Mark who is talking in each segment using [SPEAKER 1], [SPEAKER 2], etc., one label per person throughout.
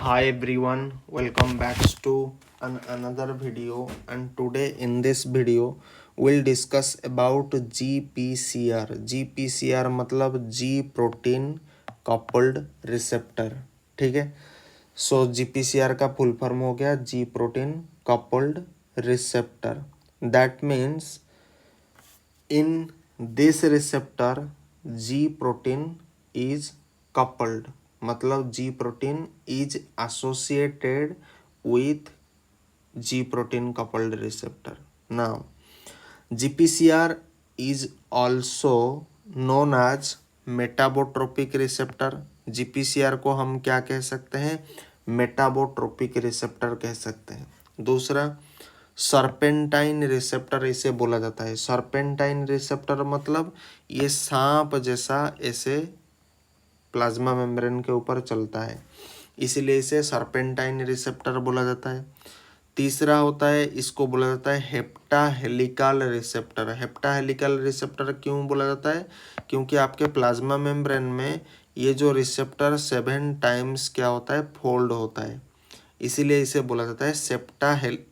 [SPEAKER 1] Hi everyone, welcome back to another video, and today in this video we'll discuss about GPCR. GPCR मतलब G protein coupled receptor. ठीक है, सो GPCR का full form हो गया G protein coupled receptor. That means in this receptor G protein is coupled, मतलब G protein is associated with G protein coupled receptor. Now GPCR is also known as metabotropic receptor. GPCR को हम क्या कह सकते हैं? मेटाबोट्रोपिक receptor कह सकते हैं. दूसरा सर्पेंटाइन रिसेप्टर इसे बोला जाता है. सर्पेंटाइन रिसेप्टर मतलब ये सांप जैसा ऐसे प्लाज्मा मेम्ब्रेन के ऊपर चलता है, इसीलिए इसे सर्पेंटाइन रिसेप्टर बोला जाता है. तीसरा होता है, इसको बोला जाता है hepta helical receptor. Hepta helical receptor क्यों बोला जाता है? क्योंकि आपके प्लाज्मा मेम्ब्रेन में ये जो रिसेप्टर 7 टाइम्स क्या होता है? फोल्ड होता है, इसीलिए इसे बोला जाता है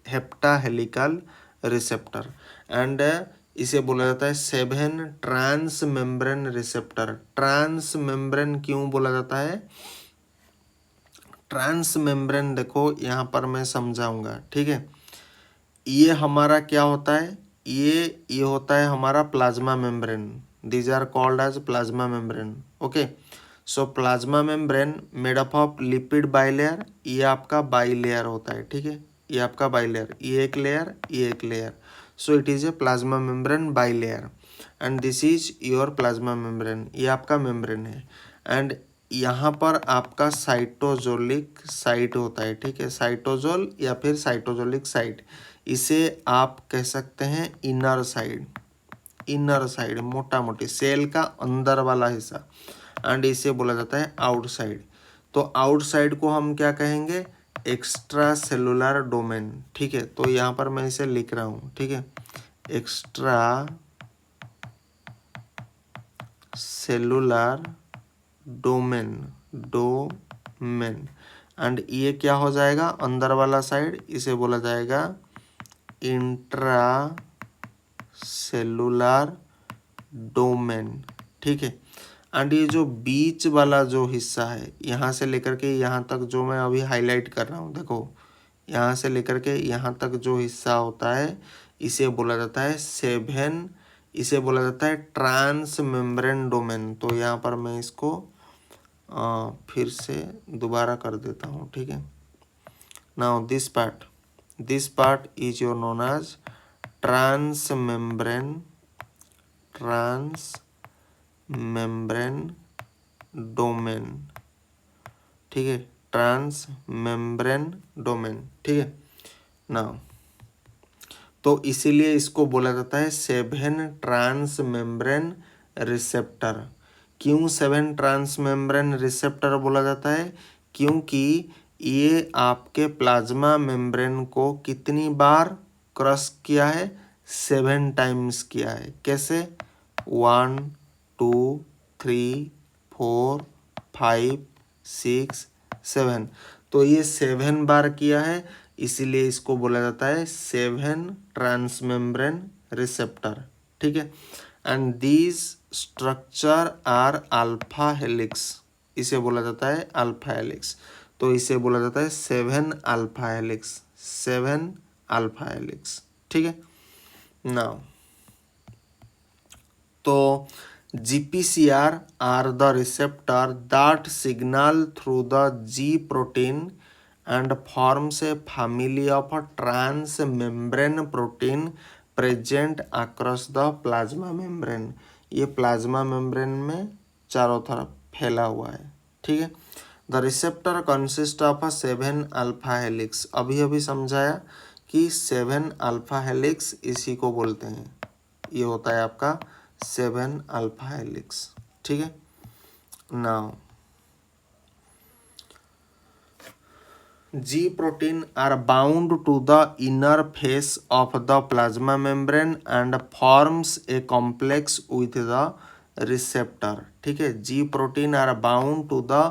[SPEAKER 1] हेप्टा हेलिकल रिसेप्टर. एंड इसे बोला जाता है 7 trans membrane receptor. Trans membrane क्यों बोला जाता है? ट्रांस मेम्ब्रेन देखो यहाँ पर मैं समझाऊंगा. ठीक है, ये हमारा क्या होता है? ये होता है हमारा plasma membrane. These are called as plasma membrane. Okay, so plasma membrane made up of lipid bilayer. ये आपका बाइलेयर होता है. ठीक है, ये आपका बाइलेयर, ये एक लेयर, ये एक layer. So it is a plasma membrane bilayer and this is your plasma membrane. ये आपका मेम्ब्रेन है. एंड यहाँ पर आपका साइटोजोलिक साइट होता है. ठीक है, साइटोजोल या फिर साइटोजोलिक साइट, इसे आप कह सकते हैं इनर साइड. इनर साइड मोटा मोटी सेल का अंदर वाला हिस्सा, एंड इसे बोला जाता है आउटसाइड. तो आउटसाइड को हम क्या कहेंगे? Extra cellular domain. ठीक है, तो यहाँ पर मैं इसे लिख रहा हूँ. ठीक है, एक्स्ट्रा सेलुलर डोमेन. एंड ये क्या हो जाएगा? अंदर वाला साइड, इसे बोला जाएगा इंट्रा सेलुलर डोमेन. ठीक है, एंड ये जो बीच वाला जो हिस्सा है, यहाँ से लेकर के यहाँ तक जो मैं अभी हाईलाइट कर रहा हूँ, देखो यहाँ से लेकर के यहाँ तक जो हिस्सा होता है, इसे बोला जाता है 7. इसे बोला जाता है ट्रांस मेम्ब्रेन डोमेन. तो यहाँ पर मैं इसको फिर से दोबारा कर देता हूँ. ठीक है, now this part is your known as trans membrane domain. ठीक है, ट्रांस मेम्ब्रेन डोमेन. ठीक है, नाउ तो इसीलिए इसको बोला जाता है 7 ट्रांस मेम्ब्रेन रिसेप्टर. क्यों 7 ट्रांस मेम्ब्रेन रिसेप्टर बोला जाता है? क्योंकि ये आपके प्लाज्मा मेम्ब्रेन को कितनी बार क्रॉस किया है? 7 टाइम्स किया है. कैसे? 1 2 3 4 5 6 7. तो ये 7 बार किया है, इसीलिए इसको बोला जाता है 7 ट्रांस मेम्ब्रेन रिसेप्टर. ठीक है, and these structure are alpha helix. इसे बोला जाता है अल्फा हेलिक्स. तो इसे बोला जाता है 7 अल्फा हेलिक्स. 7 alpha helix. ठीक है, नाउ तो GPCR are the receptor that signal through the G protein and forms a family of transmembrane protein present across the plasma membrane. ये प्लाज्मा मेम्ब्रेन में चारों तरफ फैला हुआ है. ठीक है, the receptor consist of 7 alpha helix. अभी समझाया कि 7 अल्फा हेलिक्स इसी को बोलते हैं. ये होता है आपका 7 अल्फा हेलिक्स. ठीक है, now G protein are bound to the inner face of the plasma membrane and forms a complex with the receptor. ठीक है, G protein are bound to the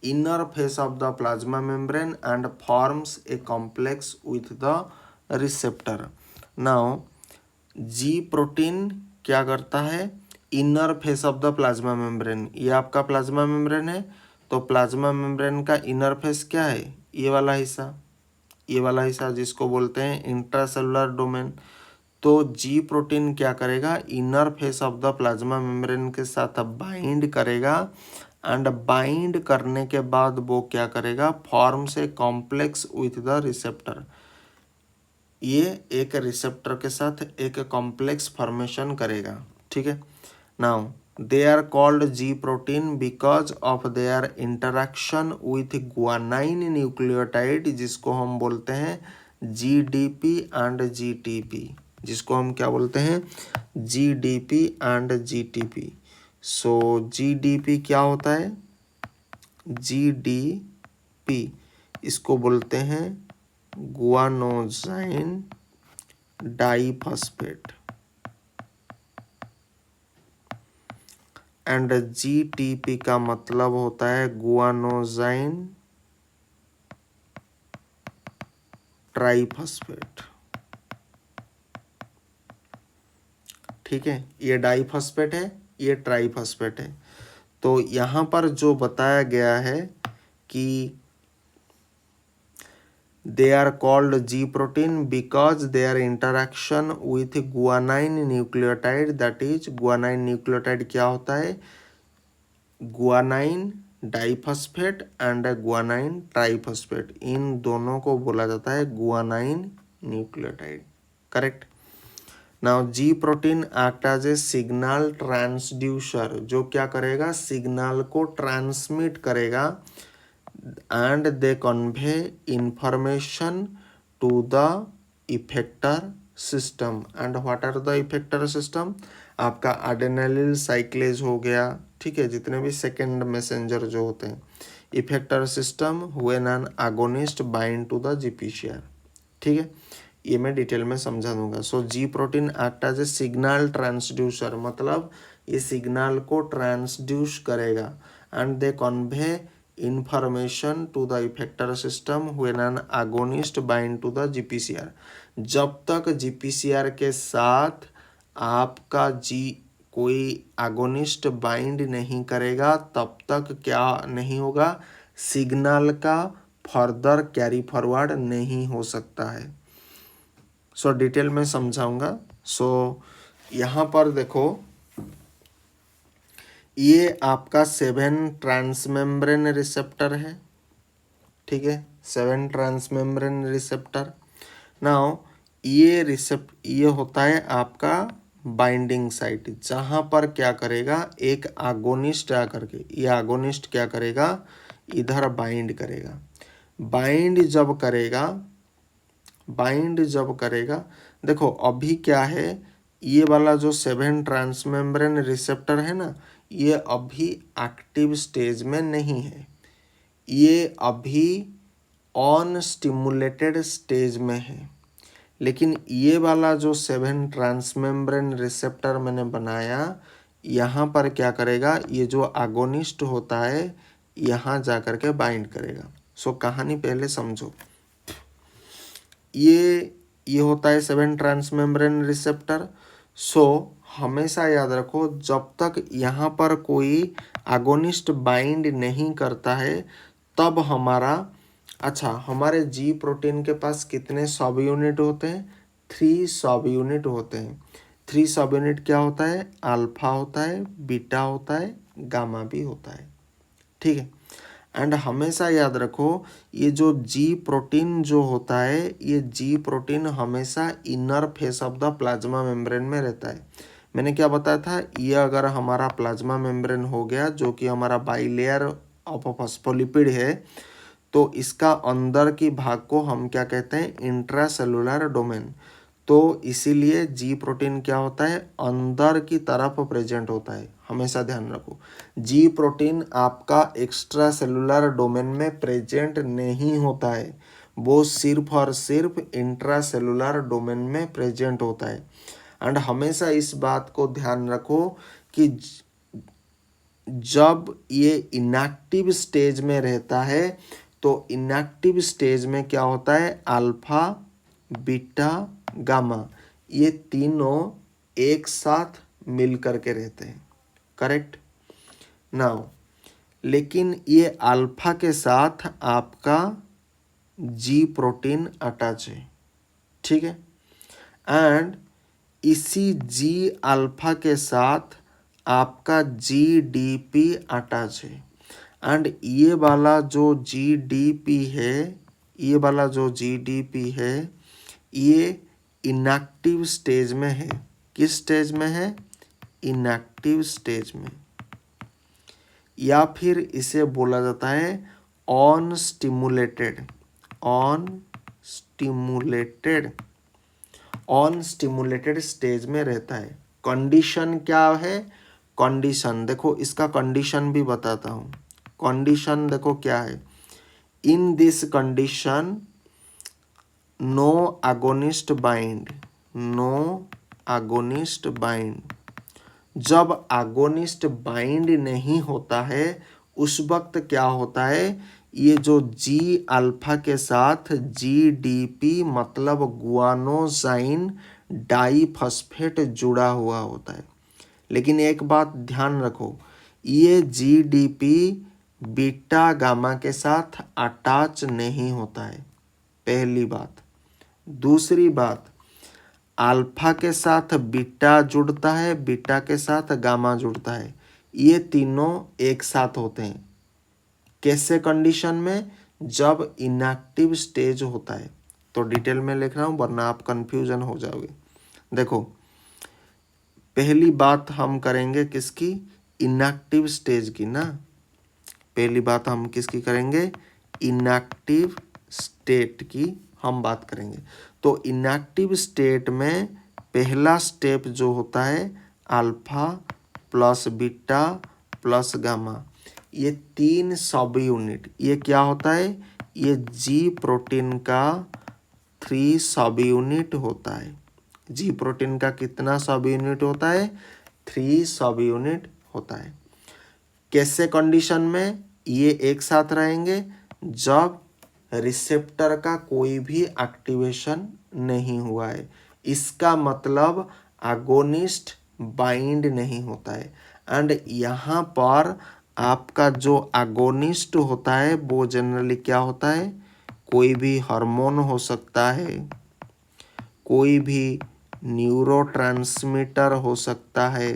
[SPEAKER 1] inner face of the plasma membrane and forms a complex with the receptor. Now G protein क्या करता है, inner face of the plasma membrane, ये आपका plasma membrane है, तो plasma membrane का inner face क्या है, ये वाला हिस्सा, ये वाला हिस्सा जिसको बोलते हैं इंट्रासेलुलर डोमेन। तो जी प्रोटीन क्या करेगा, inner face of the plasma membrane के साथ बाइंड करेगा एंड बाइंड करने के बाद वो क्या करेगा, फॉर्म से कॉम्प्लेक्स विथ द रिसेप्टर, ये एक रिसेप्टर के साथ एक कॉम्प्लेक्स फॉर्मेशन करेगा। ठीक है, now they are called G protein because of their interaction with guanine nucleotide, जिसको हम बोलते हैं जीडीपी एंड जीटीपी, जिसको हम क्या बोलते हैं, GDP and GTP. So GDP क्या होता है, जीडीपी इसको बोलते हैं गुआनोजाइन डाइफॉस्फेट एंड जीटीपी का मतलब होता है गुआनोजाइन ट्राइफॉस्फेट। ठीक है, ये डाइफॉस्फेट है, ये ट्राइफॉस्फेट है। तो यहाँ पर जो बताया गया है कि they are called G protein because their interaction with guanine nucleotide, that is guanine nucleotide क्या होता है, guanine diphosphate and guanine triphosphate, इन दोनों को बोला जाता है guanine nucleotide. Correct. Now G protein act as a signal transducer, जो क्या करेगा, सिग्नल को ट्रांसमिट करेगा and they convey information to the effector system. And what are the effector system, आपका adenylyl cyclase हो गया, ठीक है, जितने भी सेकेंड मैसेंजर जो होते हैं, effector system when an agonist bind to the GPCR। ठीक है, ये मैं डिटेल में समझा दूंगा। So G protein act as a signal transducer, मतलब ये सिग्नल को ट्रांसड्यूस करेगा and they convey information to the effector system when an agonist bind to the GPCR। जब तक GPCR के साथ आपका कोई agonist बाइंड नहीं करेगा तब तक क्या नहीं होगा, सिग्नल का फर्दर कैरी फॉरवर्ड नहीं हो सकता है। सो डिटेल में समझाऊंगा। सो यहाँ पर देखो, ये आपका 7 ट्रांसमेम्ब्रेन रिसेप्टर है। ठीक है, 7 ट्रांसमेम्ब्रेन रिसेप्टर। नाउ ये होता है आपका बाइंडिंग साइट, जहाँ पर क्या करेगा, एक आगोनिस्ट आकर के, ये आगोनिस्ट क्या करेगा, इधर बाइंड करेगा। बाइंड जब करेगा, देखो अभी क्या है, ये वाला जो 7 ट्रांसमेम्ब्रेन रिसेप्टर है ना, ये अभी एक्टिव स्टेज में नहीं है, ये अभी ऑन स्टिमुलेटेड स्टेज में है। लेकिन ये वाला जो 7 ट्रांसमेम्ब्रेन रिसेप्टर मैंने बनाया, यहाँ पर क्या करेगा, ये जो आगोनिस्ट होता है यहाँ जा कर के बाइंड करेगा। सो कहानी पहले समझो, ये होता है 7 ट्रांसमेम्ब्रेन रिसेप्टर। सो हमेशा याद रखो, जब तक यहाँ पर कोई आगोनिस्ट बाइंड नहीं करता है तब हमारे जी प्रोटीन के पास कितने सब यूनिट होते हैं, 3 सब यूनिट होते हैं। 3 सब यूनिट क्या होता है, अल्फा होता है, बीटा होता है, गामा भी होता है। ठीक है, एंड हमेशा याद रखो, ये जो जी प्रोटीन जो होता है, ये जी प्रोटीन हमेशा inner face of the plasma membrane में रहता है। मैंने क्या बताया था, ये अगर हमारा प्लाज्मा मेम्ब्रेन हो गया, जो कि हमारा बाइलेयर ऑफ फॉस्फोलिपिड है, तो इसका अंदर की भाग को हम क्या कहते हैं, इंट्रासेलुलर डोमेन। तो इसीलिए जी प्रोटीन क्या होता है, अंदर की तरफ प्रेजेंट होता है। हमेशा ध्यान रखो, जी प्रोटीन आपका एक्स्ट्रा सेलुलर डोमेन में प्रेजेंट नहीं होता है, वो सिर्फ और सिर्फ इंट्रासेलुलर डोमेन में प्रेजेंट होता है। एंड हमेशा इस बात को ध्यान रखो कि जब ये इनएक्टिव स्टेज में रहता है तो इनएक्टिव स्टेज में क्या होता है, अल्फा बीटा गामा ये तीनों एक साथ मिल करके रहते हैं, करेक्ट। नाउ लेकिन ये अल्फा के साथ आपका जी प्रोटीन अटैच है, ठीक है। एंड इसी जी अल्फा के साथ आपका जी डी पी अटैच है। एंड ये वाला जो जी डी पी है, ये वाला जो जी डी पी है ये इनएक्टिव स्टेज में है। किस स्टेज में है, इनएक्टिव स्टेज में, या फिर इसे बोला जाता है on stimulated, on stimulated, on stimulated stage में रहता है। कंडीशन क्या है, कंडीशन देखो, इसका कंडीशन भी बताता हूँ। कंडीशन देखो क्या है, in this condition no agonist bind, no agonist bind. जब अगोनिस्ट बाइंड नहीं होता है उस वक्त क्या होता है, ये जो जी अल्फा के साथ जी डी पी मतलब गुआनोसाइन डाइफॉस्फेट जुड़ा हुआ होता है। लेकिन एक बात ध्यान रखो, ये G D P beta gamma के साथ अटैच नहीं होता है, पहली बात। दूसरी बात, अल्फा के साथ बीटा जुड़ता है, बीटा के साथ गामा जुड़ता है, ये तीनों एक साथ होते हैं। कैसे कंडीशन में, जब इनएक्टिव स्टेज होता है। तो डिटेल में लिख रहा हूँ वरना आप कंफ्यूजन हो जाओगे। देखो पहली बात हम करेंगे किसकी, इनएक्टिव स्टेज की ना। पहली बात हम किसकी करेंगे, इनएक्टिव स्टेट की हम बात करेंगे। तो इनएक्टिव स्टेट में पहला स्टेप जो होता है alpha plus beta plus gamma, ये तीन सब यूनिट, ये क्या होता है, ये जी प्रोटीन का 3 सब यूनिट होता है। जी प्रोटीन का कितना सब यूनिट होता है, 3 सब यूनिट होता है। कैसे कंडीशन में, ये एक साथ रहेंगे जब रिसेप्टर का कोई भी एक्टिवेशन नहीं हुआ है, इसका मतलब अगोनिस्ट बाइंड नहीं होता है। एंड यहाँ पर आपका जो अगोनिस्ट होता है वो जनरली क्या होता है, कोई भी हार्मोन हो सकता है, कोई भी न्यूरोट्रांसमीटर हो सकता है,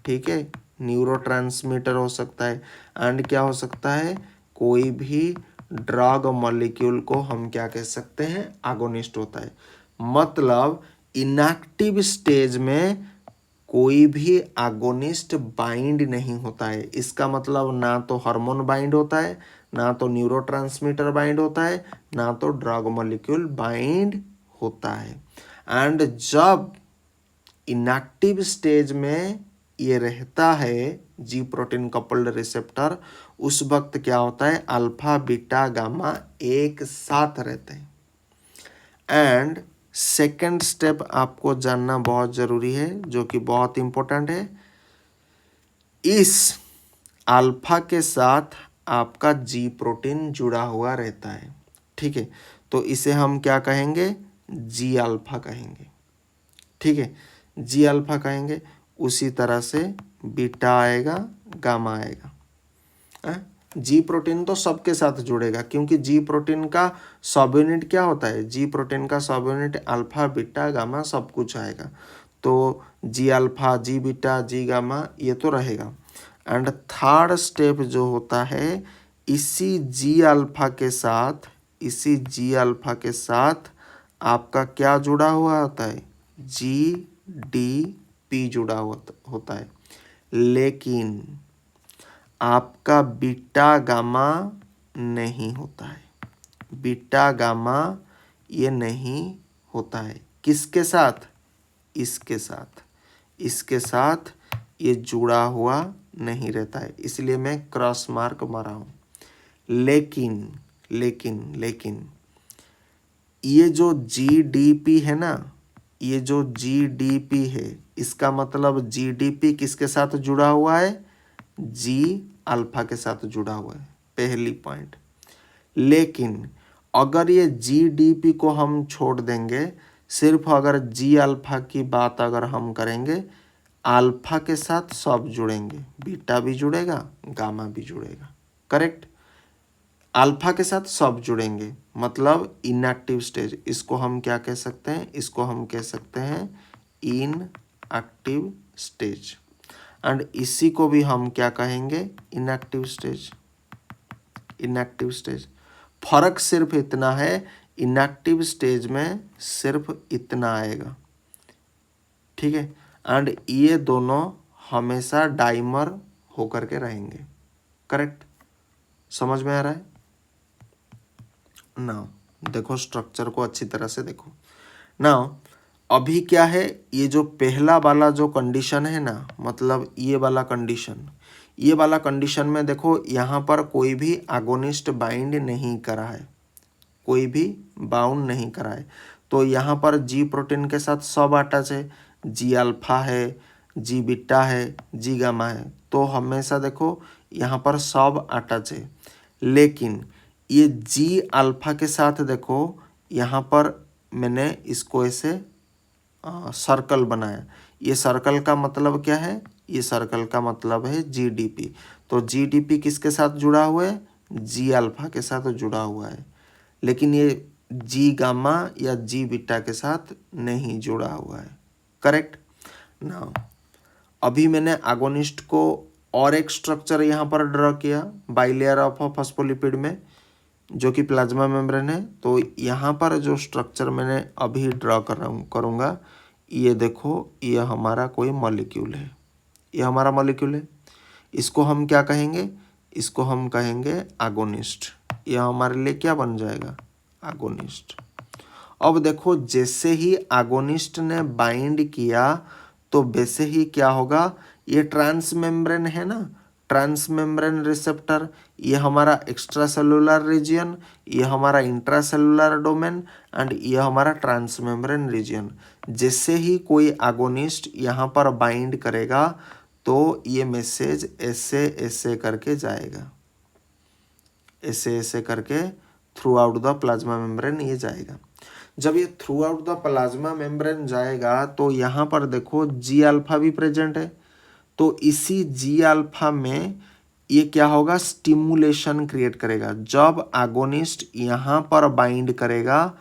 [SPEAKER 1] ठीक है, न्यूरोट्रांसमीटर हो सकता है। एंड क्या हो सकता है, कोई भी ड्रग मॉलिक्यूल को हम क्या कह सकते हैं, अगोनिस्ट होता है। मतलब इनएक्टिव स्टेज में कोई भी अगोनिस्ट बाइंड नहीं होता है। इसका मतलब ना तो हार्मोन बाइंड होता है, ना तो न्यूरोट्रांसमीटर बाइंड होता है, ना तो ड्रग मॉलिक्यूल बाइंड होता है। एंड जब इनएक्टिव स्टेज में ये रहता है जी प्रोटीन कपल्ड रिसेप्टर, उस वक्त क्या होता है, अल्फा बीटा गामा एक साथ रहते हैं। एंड सेकेंड स्टेप आपको जानना बहुत ज़रूरी है, जो कि बहुत इंपॉर्टेंट है। इस अल्फा के साथ आपका जी प्रोटीन जुड़ा हुआ रहता है, ठीक है। तो इसे हम क्या कहेंगे, जी अल्फा कहेंगे, ठीक है, जी अल्फा कहेंगे। उसी तरह से बीटा आएगा, गामा आएगा। जी प्रोटीन तो सबके साथ जुड़ेगा, क्योंकि जी प्रोटीन का सब यूनिट क्या होता है, जी प्रोटीन का सब यूनिट अल्फा बीटा गामा सब कुछ आएगा। तो जी अल्फा जी बीटा जी गामा ये तो रहेगा। एंड थर्ड स्टेप जो होता है, इसी जी अल्फा के साथ, इसी जी अल्फा के साथ आपका क्या जुड़ा हुआ होता है, जी डी पी जुड़ा हुआ होता है। लेकिन आपका बीटा गामा नहीं होता है, बीटा गामा ये नहीं होता है। किसके साथ, इसके साथ, इसके साथ ये जुड़ा हुआ नहीं रहता है, इसलिए मैं क्रॉस मार्क मारा हूँ। लेकिन लेकिन लेकिन ये जो जी डी पी है ना, ये जो जी डी पी है, इसका मतलब जी डी पी किसके साथ जुड़ा हुआ है, जी अल्फा के साथ जुड़ा हुआ है, पहली पॉइंट। लेकिन अगर ये जीडीपी को हम छोड़ देंगे, सिर्फ अगर जी अल्फा की बात अगर हम करेंगे, अल्फा के साथ सब जुड़ेंगे, बीटा भी जुड़ेगा, गामा भी जुड़ेगा, करेक्ट। अल्फा के साथ सब जुड़ेंगे मतलब इनएक्टिव स्टेज। इसको हम क्या कह सकते हैं, इसको हम कह सकते हैं इनएक्टिव स्टेज। एंड इसी को भी हम क्या कहेंगे, इनएक्टिव स्टेज। इनएक्टिव स्टेज, फर्क सिर्फ इतना है, इनएक्टिव स्टेज में सिर्फ इतना आएगा, ठीक है। एंड ये दोनों हमेशा डाइमर होकर के रहेंगे, करेक्ट। समझ में आ रहा है ना? देखो स्ट्रक्चर को अच्छी तरह से देखो ना। अभी क्या है, ये जो पहला वाला जो कंडीशन है ना, मतलब ये वाला कंडीशन, ये वाला कंडीशन में देखो यहाँ पर कोई भी आगोनिस्ट बाइंड नहीं करा है, कोई भी बाउंड नहीं करा है। तो यहाँ पर जी प्रोटीन के साथ सब अटैच है, जी अल्फा है, जी बीटा है, जी गामा है, तो हमेशा देखो यहाँ पर सब अटैच है। लेकिन ये जी अल्फा के साथ देखो यहाँ पर मैंने इसको ऐसे सर्कल बनाया। ये सर्कल का मतलब क्या है, ये सर्कल का मतलब है जीडीपी। तो जीडीपी किसके साथ जुड़ा हुआ है, जी अल्फा के साथ जुड़ा हुआ है। लेकिन ये जी गामा या जी बीटा के साथ नहीं जुड़ा हुआ है, करेक्ट ना। अभी मैंने आगोनिस्ट को और एक स्ट्रक्चर यहाँ पर ड्रॉ किया बाइलेयर ऑफ फॉस्फोलिपिड में, जो कि प्लाज्मा मेम्ब्रेन है। तो यहाँ पर जो स्ट्रक्चर मैंने अभी ड्रॉ करूँगा, ये देखो, ये हमारा कोई मॉलिक्यूल है, ये हमारा मॉलिक्यूल है। इसको हम क्या कहेंगे, इसको हम कहेंगे आगोनिस्ट। यह हमारे लिए क्या बन जाएगा, आगोनिस्ट। अब देखो जैसे ही आगोनिस्ट ने बाइंड किया तो वैसे ही क्या होगा, ये ट्रांस मेम्ब्रेन है ना, ट्रांस मेम्ब्रेन रिसेप्टर, ये हमारा एक्स्ट्रा सेलुलर रीजन, ये हमारा इंट्रा सेलुलर डोमेन एंड ये हमारा ट्रांस मेम्ब्रेन रीजन। जैसे ही कोई आगोनिस्ट यहाँ पर बाइंड करेगा तो ये मैसेज ऐसे ऐसे करके जाएगा, ऐसे ऐसे करके through out the plasma membrane ये जाएगा। जब ये through out the plasma membrane जाएगा तो यहाँ पर देखो जी अल्फा भी प्रेजेंट है। तो इसी जी अल्फा में ये क्या होगा, स्टिमुलेशन क्रिएट करेगा। जब आगोनिस्ट यहाँ पर बाइंड करेगा,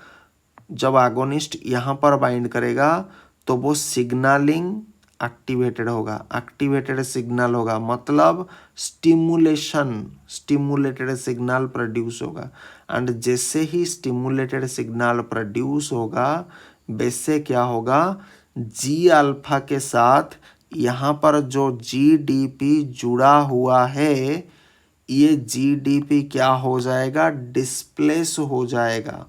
[SPEAKER 1] जब आगोनिस्ट यहाँ पर बाइंड करेगा तो वो सिग्नलिंग एक्टिवेटेड होगा, एक्टिवेटेड सिग्नल होगा, मतलब स्टिमुलेशन, स्टिमुलेटेड सिग्नल प्रोड्यूस होगा। एंड जैसे ही स्टिमुलेटेड सिग्नल प्रोड्यूस होगा वैसे क्या होगा, जी अल्फा के साथ यहाँ पर जो जीडीपी जुड़ा हुआ है, ये जीडीपी क्या हो जाएगा, डिस्प्लेस हो जाएगा।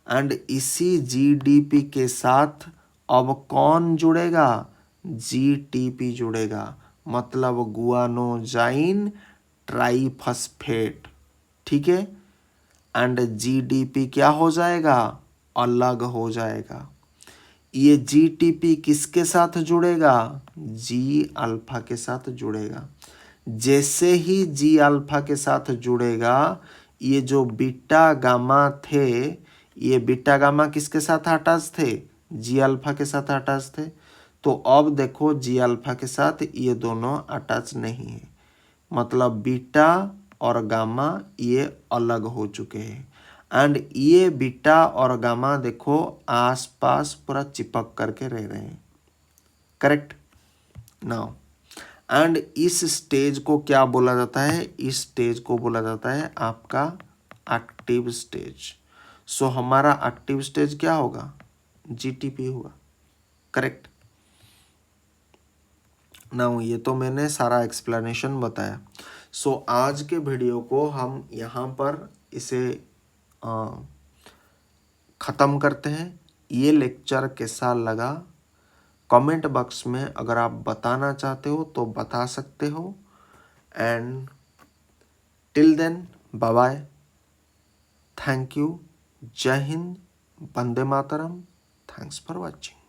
[SPEAKER 1] एंड इसी जीडीपी के साथ अब कौन जुड़ेगा, जीटीपी जुड़ेगा, मतलब गुआनोजाइन ट्राइफॉस्फेट, ठीक है। एंड जीडीपी क्या हो जाएगा, अलग हो जाएगा। ये जीटीपी किसके साथ जुड़ेगा, जी अल्फा के साथ जुड़ेगा। जैसे ही जी अल्फा के साथ जुड़ेगा, ये जो बीटा गामा थे, ये बीटा गामा किसके साथ अटैच थे, जी अल्फा के साथ अटैच थे। तो अब देखो जी अल्फा के साथ ये दोनों अटैच नहीं है, मतलब बीटा और गामा ये अलग हो चुके हैं। एंड ये बीटा और गामा देखो आसपास पूरा चिपक करके रह रहे हैं, करेक्ट नाउ। एंड इस स्टेज को क्या बोला जाता है, इस स्टेज को बोला जाता है आपका एक्टिव स्टेज। सो हमारा एक्टिव स्टेज क्या होगा, जीटीपी होगा, करेक्ट नाउ। ये तो मैंने सारा एक्सप्लेनेशन बताया। सो आज के वीडियो को हम यहाँ पर इसे ख़त्म करते हैं। ये लेक्चर कैसा लगा कमेंट बॉक्स में अगर आप बताना चाहते हो तो बता सकते हो। And till then bye bye, thank you, जय हिंद, वंदे मातरम, थैंक्स फॉर वॉचिंग।